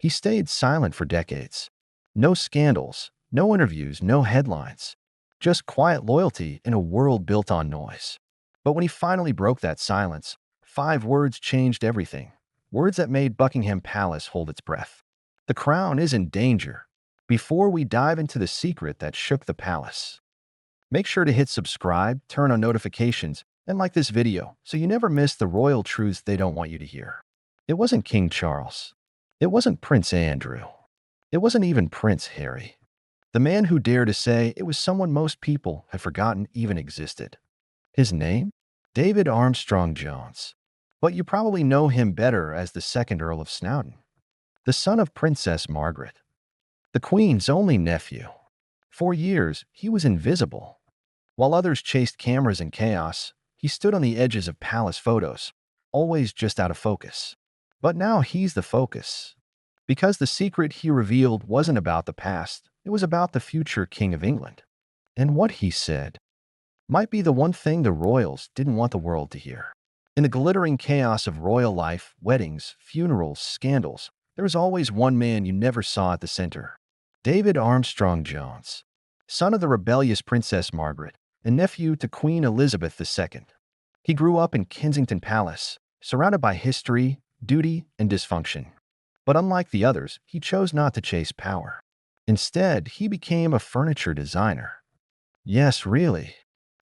He stayed silent for decades. No scandals, no interviews, no headlines. Just quiet loyalty in a world built on noise. But when he finally broke that silence, 5 words changed everything. Words that made Buckingham Palace hold its breath. The crown is in danger. Before we dive into the secret that shook the palace, make sure to hit subscribe, turn on notifications, and like this video so you never miss the royal truths they don't want you to hear. It wasn't King Charles. It wasn't Prince Andrew. It wasn't even Prince Harry. The man who dared to say it was someone most people had forgotten even existed. His name? David Armstrong-Jones. But you probably know him better as the second Earl of Snowdon, the son of Princess Margaret, the Queen's only nephew. For years, he was invisible. While others chased cameras and chaos, he stood on the edges of palace photos, always just out of focus. But now he's the focus. Because the secret he revealed wasn't about the past, it was about the future King of England. And what he said might be the one thing the royals didn't want the world to hear. In the glittering chaos of royal life, weddings, funerals, scandals, there was always one man you never saw at the center. David Armstrong-Jones, son of the rebellious Princess Margaret and nephew to Queen Elizabeth II. He grew up in Kensington Palace, surrounded by history, duty, and dysfunction. But unlike the others, he chose not to chase power. Instead, he became a furniture designer. Yes, really.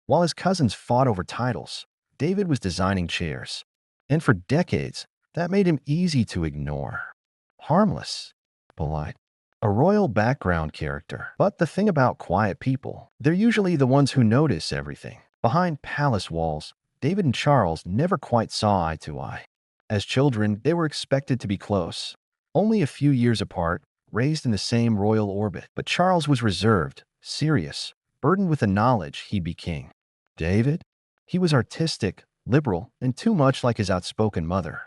While his cousins fought over titles, David was designing chairs. And for decades, that made him easy to ignore. Harmless, polite, a royal background character. But the thing about quiet people, they're usually the ones who notice everything. Behind palace walls, David and Charles never quite saw eye to eye. As children, they were expected to be close, only a few years apart, raised in the same royal orbit. But Charles was reserved, serious, burdened with the knowledge he'd be king. David? He was artistic, liberal, and too much like his outspoken mother.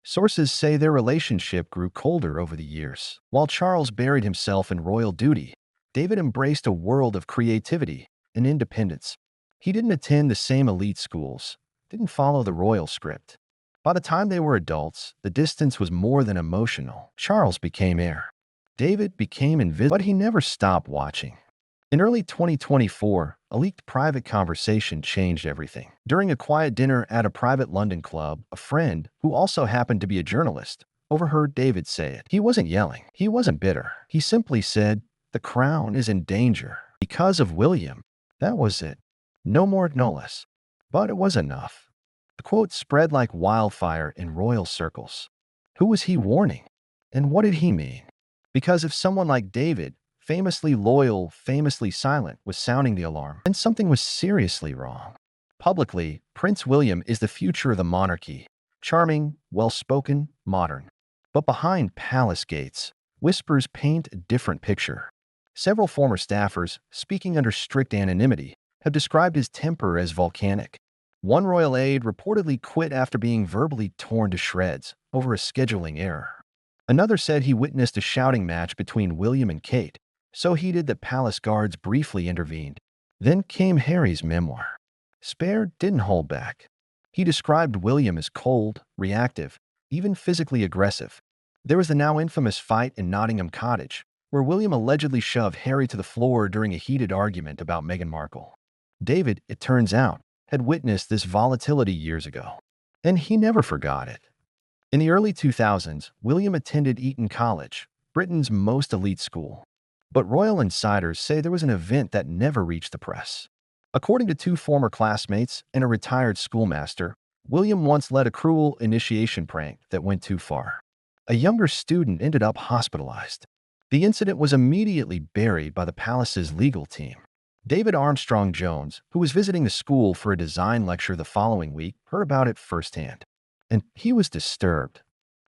Sources say their relationship grew colder over the years. While Charles buried himself in royal duty, David embraced a world of creativity and independence. He didn't attend the same elite schools, didn't follow the royal script. By the time they were adults, the distance was more than emotional. Charles became heir. David became invisible, but he never stopped watching. In early 2024, a leaked private conversation changed everything. During a quiet dinner at a private London club, a friend, who also happened to be a journalist, overheard David say it. He wasn't yelling. He wasn't bitter. He simply said, "The crown is in danger because of William." That was it. No more, no less. But it was enough. The quote spread like wildfire in royal circles. Who was he warning? And what did he mean? Because if someone like David, famously loyal, famously silent, was sounding the alarm, then something was seriously wrong. Publicly, Prince William is the future of the monarchy. Charming, well-spoken, modern. But behind palace gates, whispers paint a different picture. Several former staffers, speaking under strict anonymity, have described his temper as volcanic. One royal aide reportedly quit after being verbally torn to shreds over a scheduling error. Another said he witnessed a shouting match between William and Kate, so heated that palace guards briefly intervened. Then came Harry's memoir. Spare didn't hold back. He described William as cold, reactive, even physically aggressive. There was the now infamous fight in Nottingham Cottage, where William allegedly shoved Harry to the floor during a heated argument about Meghan Markle. David, it turns out, had witnessed this volatility years ago, and he never forgot it. In the early 2000s, William attended Eton College, Britain's most elite school. But royal insiders say there was an event that never reached the press. According to 2 former classmates and a retired schoolmaster, William once led a cruel initiation prank that went too far. A younger student ended up hospitalized. The incident was immediately buried by the palace's legal team. David Armstrong-Jones, who was visiting the school for a design lecture the following week, heard about it firsthand. And he was disturbed.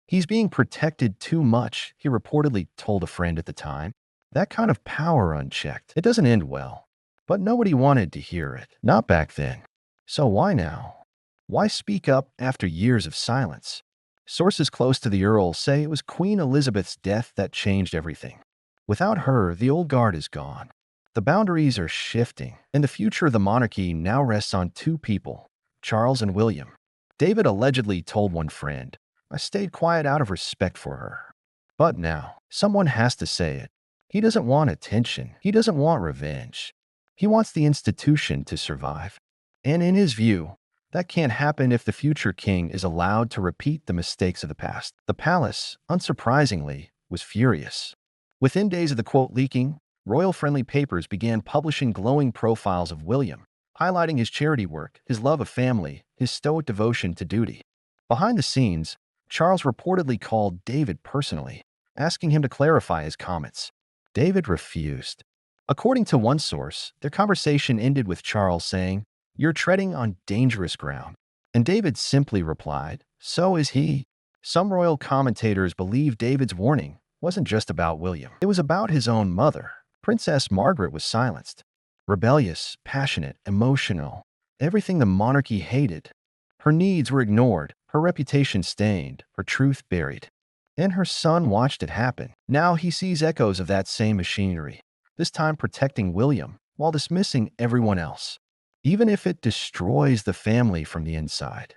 "He's being protected too much," he reportedly told a friend at the time. That kind of power unchecked, it doesn't end well. But nobody wanted to hear it. Not back then. So why now? Why speak up after years of silence? Sources close to the Earl say it was Queen Elizabeth's death that changed everything. Without her, the old guard is gone. The boundaries are shifting, and the future of the monarchy now rests on 2 people, Charles and William. David allegedly told one friend, "I stayed quiet out of respect for her." But now, someone has to say it. He doesn't want attention. He doesn't want revenge. He wants the institution to survive. And in his view, that can't happen if the future king is allowed to repeat the mistakes of the past. The palace, unsurprisingly, was furious. Within days of the quote leaking, royal-friendly papers began publishing glowing profiles of William, highlighting his charity work, his love of family, his stoic devotion to duty. Behind the scenes, Charles reportedly called David personally, asking him to clarify his comments. David refused. According to one source, their conversation ended with Charles saying, "You're treading on dangerous ground." And David simply replied, "So is he." Some royal commentators believe David's warning wasn't just about William. It was about his own mother. Princess Margaret was silenced. Rebellious, passionate, emotional, everything the monarchy hated. Her needs were ignored, her reputation stained, her truth buried. And her son watched it happen. Now he sees echoes of that same machinery, this time protecting William while dismissing everyone else, even if it destroys the family from the inside.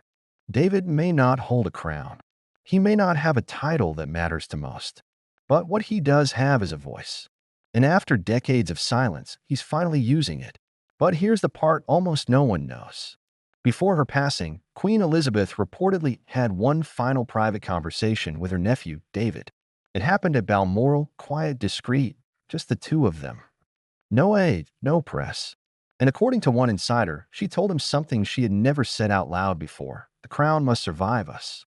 David may not hold a crown. He may not have a title that matters to most. But what he does have is a voice. And after decades of silence, he's finally using it. But here's the part almost no one knows. Before her passing, Queen Elizabeth reportedly had one final private conversation with her nephew, David. It happened at Balmoral, quiet, discreet, just the two of them. No aid, no press. And according to one insider, she told him something she had never said out loud before: "The crown must survive us.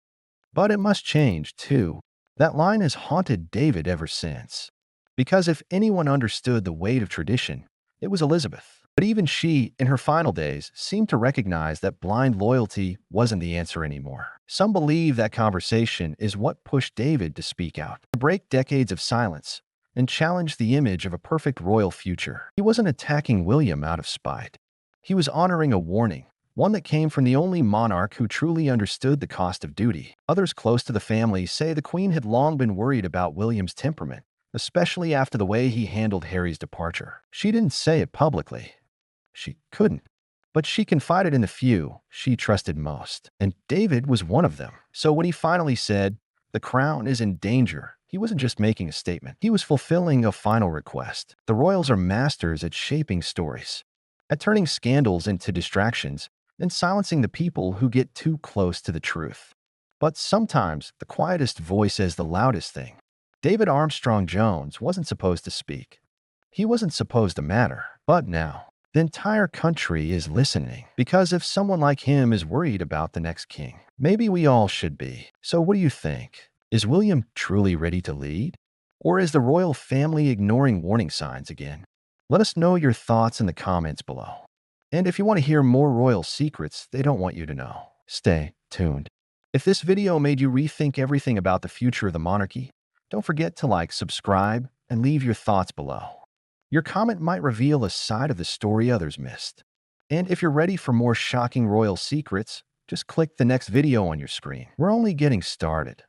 But it must change, too." That line has haunted David ever since. Because if anyone understood the weight of tradition, it was Elizabeth. But even she, in her final days, seemed to recognize that blind loyalty wasn't the answer anymore. Some believe that conversation is what pushed David to speak out, to break decades of silence, and challenge the image of a perfect royal future. He wasn't attacking William out of spite. He was honoring a warning, one that came from the only monarch who truly understood the cost of duty. Others close to the family say the Queen had long been worried about William's temperament, especially after the way he handled Harry's departure. She didn't say it publicly. She couldn't. But she confided in the few she trusted most, and David was one of them. So when he finally said, "The crown is in danger," he wasn't just making a statement. He was fulfilling a final request. The royals are masters at shaping stories, at turning scandals into distractions, and silencing the people who get too close to the truth. But sometimes the quietest voice is the loudest thing. David Armstrong-Jones wasn't supposed to speak. He wasn't supposed to matter. But now, the entire country is listening. Because if someone like him is worried about the next king, maybe we all should be. So what do you think? Is William truly ready to lead? Or is the royal family ignoring warning signs again? Let us know your thoughts in the comments below. And if you want to hear more royal secrets they don't want you to know, stay tuned. If this video made you rethink everything about the future of the monarchy, don't forget to like, subscribe, and leave your thoughts below. Your comment might reveal a side of the story others missed. And if you're ready for more shocking royal secrets, just click the next video on your screen. We're only getting started.